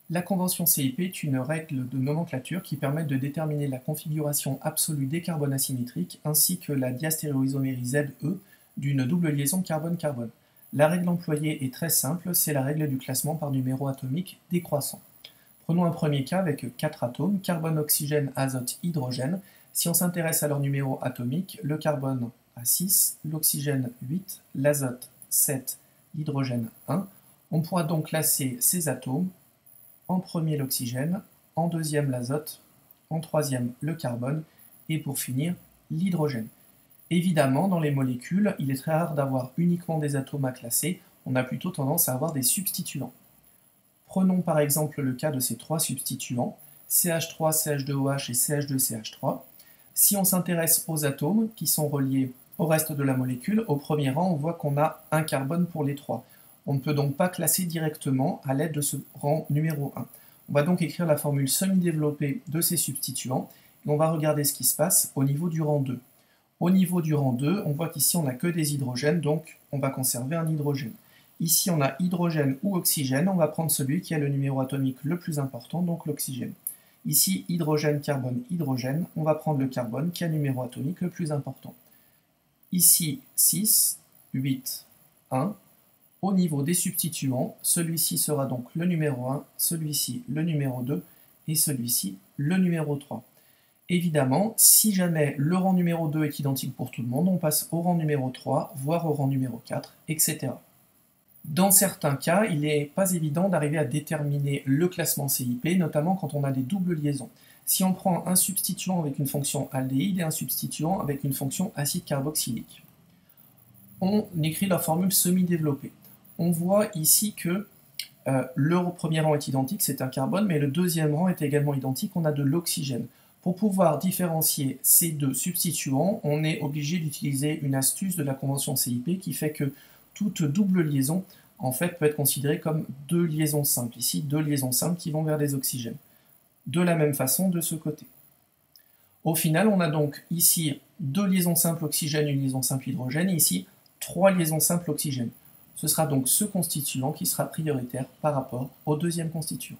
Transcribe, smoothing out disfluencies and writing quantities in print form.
La convention CIP est une règle de nomenclature qui permet de déterminer la configuration absolue des carbones asymétriques ainsi que la diastéréoisomérie ZE d'une double liaison carbone-carbone. La règle employée est très simple, c'est la règle du classement par numéro atomique décroissant. Prenons un premier cas avec 4 atomes, carbone, oxygène, azote, hydrogène. Si on s'intéresse à leur numéro atomique, le carbone a 6, l'oxygène 8, l'azote 7, l'hydrogène 1. On pourra donc classer ces atomes en premier l'oxygène, en deuxième l'azote, en troisième le carbone, et pour finir l'hydrogène. Évidemment, dans les molécules, il est très rare d'avoir uniquement des atomes à classer, on a plutôt tendance à avoir des substituants. Prenons par exemple le cas de ces trois substituants, CH3, CH2OH et CH2CH3. Si on s'intéresse aux atomes qui sont reliés au reste de la molécule, au premier rang, on voit qu'on a un carbone pour les trois. On ne peut donc pas classer directement à l'aide de ce rang numéro 1. On va donc écrire la formule semi-développée de ces substituants, et on va regarder ce qui se passe au niveau du rang 2. Au niveau du rang 2, on voit qu'ici on n'a que des hydrogènes, donc on va conserver un hydrogène. Ici on a hydrogène ou oxygène, on va prendre celui qui a le numéro atomique le plus important, donc l'oxygène. Ici hydrogène, carbone, hydrogène, on va prendre le carbone qui a le numéro atomique le plus important. Ici 6, 8, 1. Au niveau des substituants, celui-ci sera donc le numéro 1, celui-ci le numéro 2 et celui-ci le numéro 3. Évidemment, si jamais le rang numéro 2 est identique pour tout le monde, on passe au rang numéro 3, voire au rang numéro 4, etc. Dans certains cas, il n'est pas évident d'arriver à déterminer le classement CIP, notamment quand on a des doubles liaisons. Si on prend un substituant avec une fonction aldéhyde et un substituant avec une fonction acide carboxylique, on écrit la formule semi-développée. On voit ici que le premier rang est identique, c'est un carbone, mais le deuxième rang est également identique, on a de l'oxygène. Pour pouvoir différencier ces deux substituants, on est obligé d'utiliser une astuce de la convention CIP qui fait que toute double liaison en fait peut être considérée comme deux liaisons simples. Ici, deux liaisons simples qui vont vers des oxygènes. De la même façon de ce côté. Au final, on a donc ici deux liaisons simples oxygène, une liaison simple hydrogène, et ici trois liaisons simples oxygène. Ce sera donc ce constituant qui sera prioritaire par rapport au deuxième constituant.